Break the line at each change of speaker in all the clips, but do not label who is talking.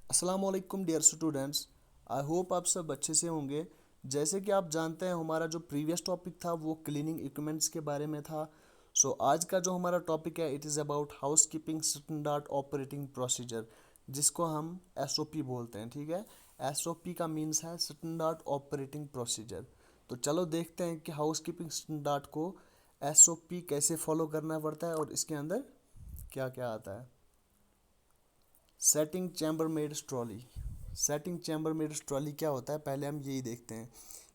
अस्सलाम वालेकुम dear students. I hope आप सब अच्छे से होंगे। जैसे कि आप जानते हैं हमारा जो प्रीवियस टॉपिक था वो क्लीनिंग इक्विपमेंट्स के बारे में था। आज का जो हमारा टॉपिक है it is about house keeping standard operating procedure, जिसको हम एसओपी बोलते हैं। ठीक है, एसओपी का मीन्स है स्टैंडर्ड ऑपरेटिंग प्रोसीजर। तो चलो देखते हैं कि हाउस कीपिंग स्टैंडर्ड को एसओपी कैसे फॉलो करना पड़ता है और इसके अंदर क्या क्या आता है। Setting chamber made trolley. Setting chamber made trolley क्या होता है, पहले हम यही देखते हैं।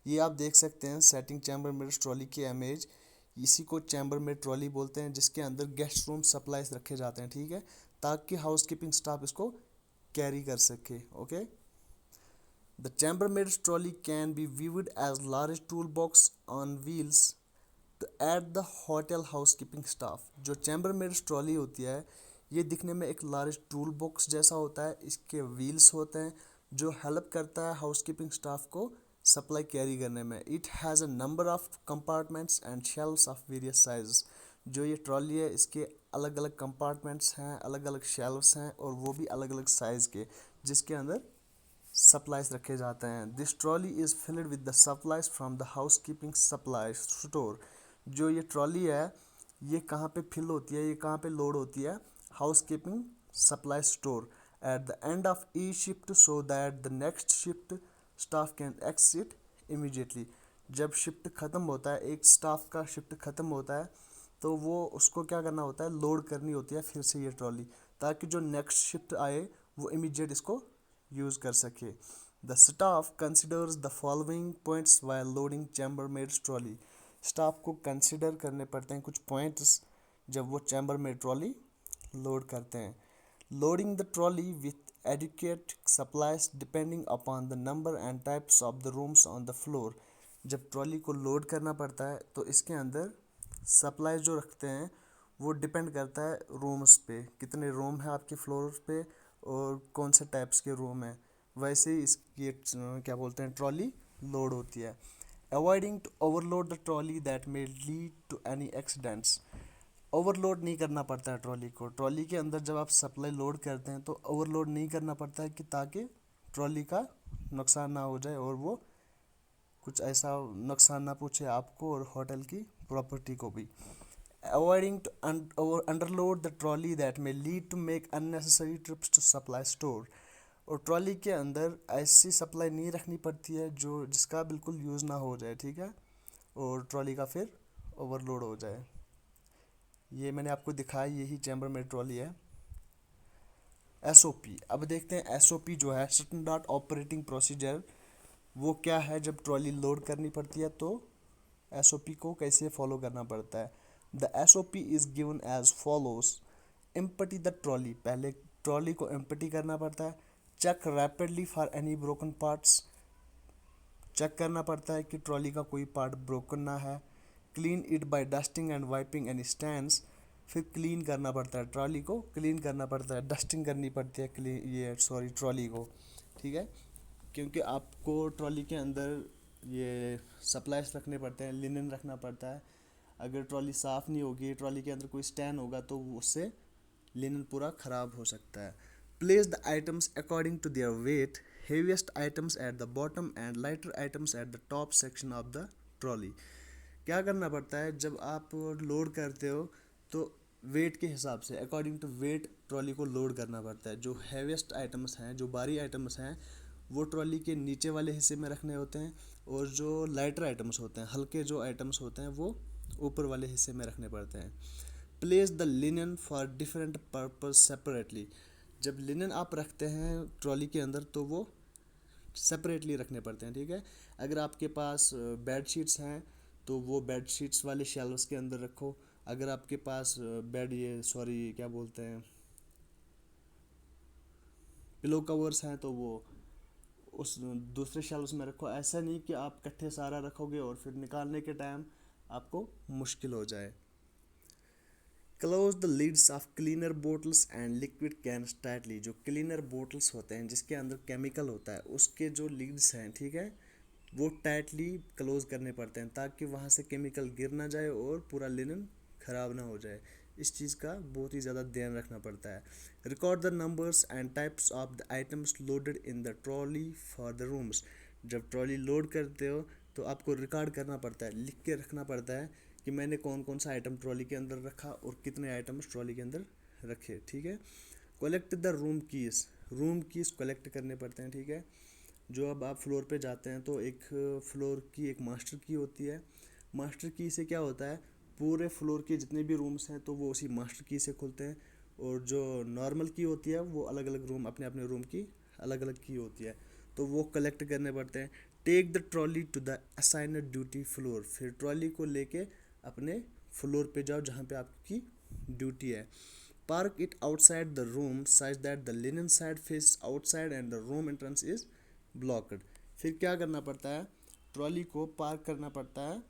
ये आप देख सकते हैं सेटिंग चैम्बर मेड ट्रॉली की इमेज। इसी को चैम्बर मेड ट्रॉली बोलते हैं, जिसके अंदर गेस्ट रूम सप्लाईज रखे जाते हैं। ठीक है, ताकि हाउस कीपिंग स्टाफ इसको कैरी कर सके। Okay, the chambermaid trolley can be viewed as large tool box on wheels तो at the hotel housekeeping staff. जो चैम्बर मेड ट्रॉली होती है ये दिखने में एक लार्ज टूल बॉक्स जैसा होता है। इसके व्हील्स होते हैं जो हेल्प करता है हाउस कीपिंग स्टाफ को सप्लाई कैरी करने में। It has a number of compartments and shelves of various size. जो ये ट्रॉली है इसके अलग अलग कंपार्टमेंट्स हैं, अलग अलग शेल्व्स हैं और वो भी अलग अलग साइज़ के, जिसके अंदर सप्लाईज रखे जाते हैं। This trolley is filled with the supplies from the house keeping supply store. जो ये ट्रॉली है ये कहाँ पे फिल होती है, ये कहाँ पे लोड होती है, house keeping supply store at the end of E shift so that the next shift staff can exit immediately. जब शिफ्ट ख़त्म होता है, एक स्टाफ का शिफ्ट ख़त्म होता है तो वो उसको क्या करना होता है, लोड करनी होती है फिर से ये ट्रॉली, ताकि जो नेक्स्ट शिफ्ट आए वो इमीडिएट इसको यूज़ कर सके। The staff considers the following points while loading chamber made trolley. Staff को कंसिडर करने पड़ते हैं कुछ पॉइंट्स जब वो चैम्बर मेड ट्रॉली लोड करते हैं। Loading the trolley with adequate supplies depending upon the number and types of the rooms on the floor. जब ट्रॉली को लोड करना पड़ता है तो इसके अंदर सप्लाई जो रखते हैं वो डिपेंड करता है रूम्स पे, कितने रूम है आपके फ्लोर पे और कौन से टाइप्स के रूम है, वैसे ही इसकी क्या बोलते हैं ट्रॉली लोड होती है। Avoiding to overload the trolley that may lead to any accidents. Overload नहीं करना पड़ता है ट्रॉली को। ट्रॉली के अंदर जब आप सप्लाई लोड करते हैं तो ओवरलोड नहीं करना पड़ता है कि ताकि ट्रॉली का नुकसान ना हो जाए और वो कुछ ऐसा नुकसान ना पूछे आपको और होटल की प्रॉपर्टी को भी। Avoiding to underload the trolley that may lead to make unnecessary trips to supply store. और ट्रॉली के अंदर ऐसी सप्लाई नहीं रखनी पड़ती है जो जिसका बिल्कुल यूज़ ना हो जाए। ठीक है, और ट्रॉली का फिर ओवरलोड हो जाए। ये मैंने आपको दिखाया, यही चैम्बर में ट्रॉली है। एसओपी, अब देखते हैं एसओपी जो है स्टैंडर्ड ऑपरेटिंग प्रोसीजर, वो क्या है। जब ट्रॉली लोड करनी पड़ती है तो एसओपी को कैसे फॉलो करना पड़ता है। The SOP is given as follows. Empty the trolley, पहले ट्रॉली को एम्पटी करना पड़ता है। Check rapidly for any broken parts, check करना पड़ता है कि ट्रॉली का कोई पार्ट ब्रोकन ना है। Clean it by dusting and wiping any stands, फिर क्लीन करना पड़ता है, ट्रॉली को क्लीन करना पड़ता है, डस्टिंग करनी पड़ती है ट्रॉली को। ठीक है, क्योंकि आपको ट्रॉली के अंदर ये सप्लाईज रखने पड़ते हैं, लिनन रखना पड़ता है। अगर ट्रॉली साफ़ नहीं होगी, ट्रॉली के अंदर कोई स्टैंड होगा तो उससे लिनन पूरा ख़राब हो सकता है। Place the items according to their weight, heaviest items at the bottom and lighter items at the top section of the trolley. क्या करना पड़ता है जब आप लोड करते हो तो वेट के हिसाब से, अकॉर्डिंग टू वेट ट्रॉली को लोड करना पड़ता है। जो हैवीएस्ट आइटम्स हैं, जो भारी आइटम्स हैं, वो ट्रॉली के नीचे वाले हिस्से में रखने होते हैं और जो लाइटर आइटम्स होते हैं, हल्के जो आइटम्स होते हैं, वो ऊपर वाले हिस्से में रखने पड़ते हैं। Place the linen for different purpose separately. जब लिनन आप रखते हैं ट्रॉली के अंदर तो वो सेपरेटली रखने पड़ते हैं। ठीक है, अगर आपके पास बेड शीट्स हैं तो वो बेड शीट्स वाले शेल्व्स के अंदर रखो। अगर आपके पास क्या बोलते हैं, पिलो कवर्स हैं तो वो उस दूसरे शेल्व्स में रखो। ऐसा नहीं कि आप इकट्ठे सारा रखोगे और फिर निकालने के टाइम आपको मुश्किल हो जाए। Close the lids of cleaner bottles and liquid cans tightly. जो क्लीनर बोटल्स होते हैं जिसके अंदर केमिकल होता है, उसके जो लिड्स हैं, ठीक है, वो टाइटली क्लोज करने पड़ते हैं ताकि वहाँ से केमिकल गिर ना जाए और पूरा लिनन ख़राब ना हो जाए। इस चीज़ का बहुत ही ज़्यादा ध्यान रखना पड़ता है। Record the numbers and types of the items loaded in the trolley for the rooms. जब ट्रॉली लोड करते हो तो आपको रिकॉर्ड करना पड़ता है, लिख के रखना पड़ता है कि मैंने कौन कौन सा आइटम ट्रॉली के अंदर रखा और कितने आइटम्स ट्रॉली के अंदर रखे, ठीक है। Collect the room keys, room keys collect करने पड़ते हैं, ठीक है। जो अब आप फ्लोर पे जाते हैं तो एक फ्लोर की एक मास्टर की होती है। मास्टर की से क्या होता है, पूरे फ्लोर के जितने भी रूम्स हैं तो वो उसी मास्टर की से खुलते हैं। और जो नॉर्मल की होती है वो अलग अलग रूम, अपने अपने रूम की अलग अलग की होती है, तो वो कलेक्ट करने पड़ते हैं। Take the trolley to the assigned duty floor, फिर ट्रॉली को लेके अपने फ्लोर पे जाओ जहाँ पे आपकी ड्यूटी है। Park it outside the room such that the linen side face outside and the room entrance is blocked. फिर क्या करना पड़ता है, ट्रॉली को पार्क करना पड़ता है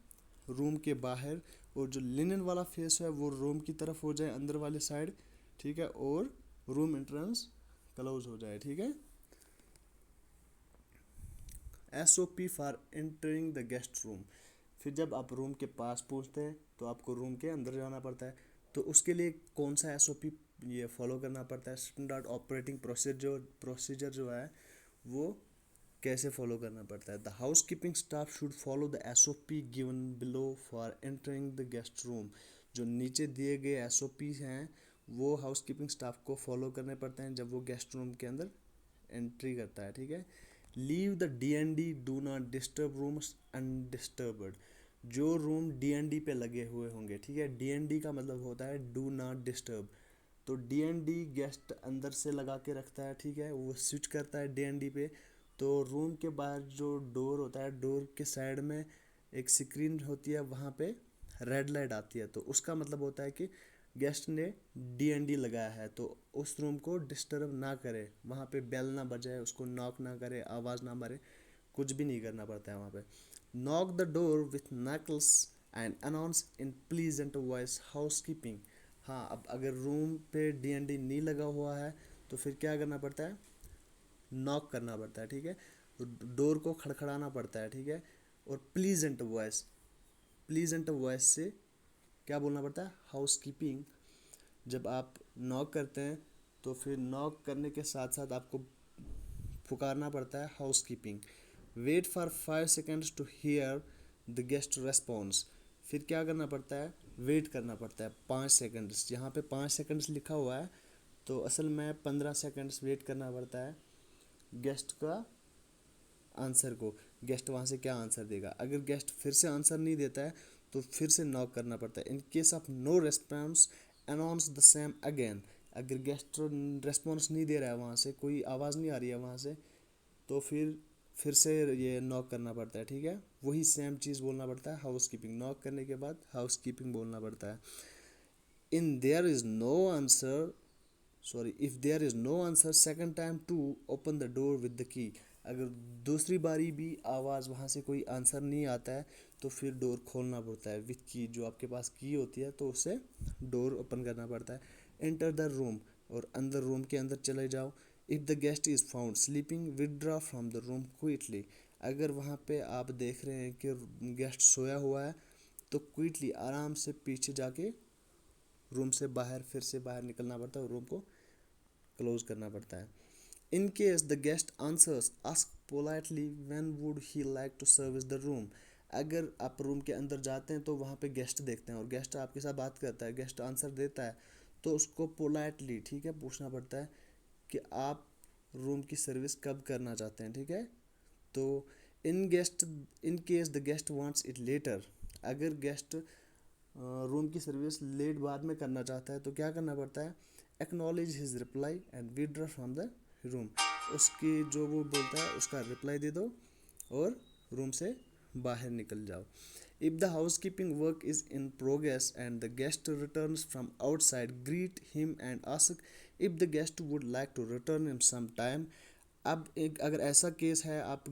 रूम के बाहर, और जो लिनन वाला फेस है वो रूम की तरफ हो जाए अंदर वाले साइड, ठीक है, और रूम एंट्रेंस क्लोज हो जाए, ठीक है। SOP for entering the guest room, फिर जब आप रूम के पास पहुंचते हैं तो आपको रूम के अंदर जाना पड़ता है। तो उसके लिए कौन सा SOP ये फॉलो करना पड़ता है, स्टैंडर्ड ऑपरेटिंग प्रोसीजर जो है वो कैसे फॉलो करना पड़ता है। The housekeeping staff should follow the SOP given below for entering the guest room. जो नीचे दिए गए SOP हैं वो हाउस कीपिंग स्टाफ को फॉलो करने पड़ते हैं जब वो गेस्ट रूम के अंदर एंट्री करता है, ठीक है। Leave the DND, do not disturb rooms undisturbed. जो रूम DND पे लगे हुए होंगे, ठीक है, DND का मतलब होता है डू नॉट डिस्टर्ब। तो DND गेस्ट अंदर से लगा के रखता है, ठीक है, वो स्विच करता है DND पे। तो रूम के बाहर जो डोर होता है, डोर के साइड में एक स्क्रीन होती है, वहाँ पे रेड लाइट आती है, तो उसका मतलब होता है कि गेस्ट ने DND लगाया है, तो उस रूम को डिस्टर्ब ना करे, वहाँ पे बेल ना बजाए, उसको नॉक ना करे, आवाज़ ना मारे, कुछ भी नहीं करना पड़ता है वहाँ पे। Knock the door with knuckles and announce in pleasant voice house keeping. हाँ, अब अगर रूम पे DND नहीं लगा हुआ है तो फिर क्या करना पड़ता है, नॉक करना पड़ता है, ठीक है, तो डोर को खड़खड़ाना पड़ता है, ठीक है। और प्लीजेंट वॉइस से क्या बोलना पड़ता है, हाउस कीपिंग। जब आप नॉक करते हैं तो फिर नॉक करने के साथ साथ आपको पुकारना पड़ता है housekeeping. Wait for 5 seconds to hear the guest response. फिर क्या करना पड़ता है, वेट करना पड़ता है 5 सेकेंड्स। यहाँ पे 5 सेकेंड्स लिखा हुआ है तो असल में 15 सेकेंड्स वेट करना पड़ता है गेस्ट का आंसर को, गेस्ट वहाँ से क्या आंसर देगा। अगर गेस्ट फिर से आंसर नहीं देता है तो फिर से नॉक करना पड़ता है। In case of no response announce the same again. अगर गेस्ट रेस्पॉन्स नहीं दे रहा है, वहाँ से कोई आवाज़ नहीं आ रही है वहाँ से, तो फिर से ये नॉक करना पड़ता है, ठीक है। वही सेम चीज़ बोलना पड़ता है, हाउस कीपिंग। नॉक करने के बाद हाउस कीपिंग बोलना पड़ता है। In there is no answer if there is no answer second time to open the door with the key. अगर दूसरी बारी भी आवाज़ वहाँ से कोई आंसर नहीं आता है तो फिर डोर खोलना पड़ता है विद की। जो आपके पास की होती है तो उससे डोर ओपन करना पड़ता है। एंटर द रूम, और अंदर रूम के अंदर चले जाओ। If the guest is found sleeping withdraw from the room quickly. अगर वहाँ पे आप देख रहे हैं कि गेस्ट सोया हुआ है तो क्विकली आराम से पीछे जाके रूम से बाहर फिर से बाहर निकलना पड़ता है और रूम को क्लोज करना पड़ता है। In case the guest answers ask politely when would he like to service the room. अगर आप रूम के अंदर जाते हैं तो वहाँ पे गेस्ट देखते हैं और गेस्ट आपके साथ बात करता है, गेस्ट आंसर देता है, तो उसको पोलाइटली, ठीक है, पूछना पड़ता है कि आप रूम की सर्विस कब करना चाहते हैं, ठीक है। तो इन case the guest wants it later. अगर गेस्ट रूम की सर्विस लेट बाद में करना चाहता है तो क्या करना पड़ता है, acknowledge his reply and withdraw from the room. उसकी जो वो बोलता है उसका रिप्लाई दे दो और रूम से बाहर निकल जाओ। If the housekeeping work is in progress and the guest returns from outside, greet him and ask if the guest would like to return in some time. अब एक अगर ऐसा केस है, आप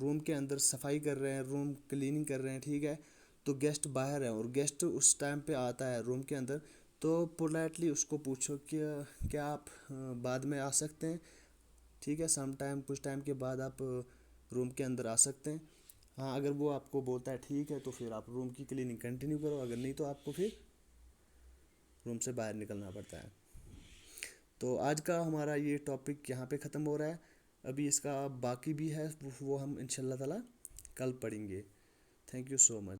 रूम के अंदर सफाई कर रहे हैं, रूम क्लीनिंग कर रहे हैं, ठीक है, तो गेस्ट बाहर है और गेस्ट उस टाइम पे आता है रूम के अंदर, तो पोलाइटली उसको पूछो कि क्या आप बाद में आ सकते हैं, ठीक है, सम टाइम, कुछ टाइम के बाद आप रूम के अंदर आ सकते हैं। हाँ, अगर वो आपको बोलता है ठीक है तो फिर आप रूम की क्लीनिंग कंटिन्यू करो, अगर नहीं तो आपको फिर रूम से बाहर निकलना पड़ता है। तो आज का हमारा ये टॉपिक यहाँ पे ख़त्म हो रहा है। अभी इसका बाकी भी है, वो हम इंशाल्लाह ताला कल पढ़ेंगे। Thank you so much.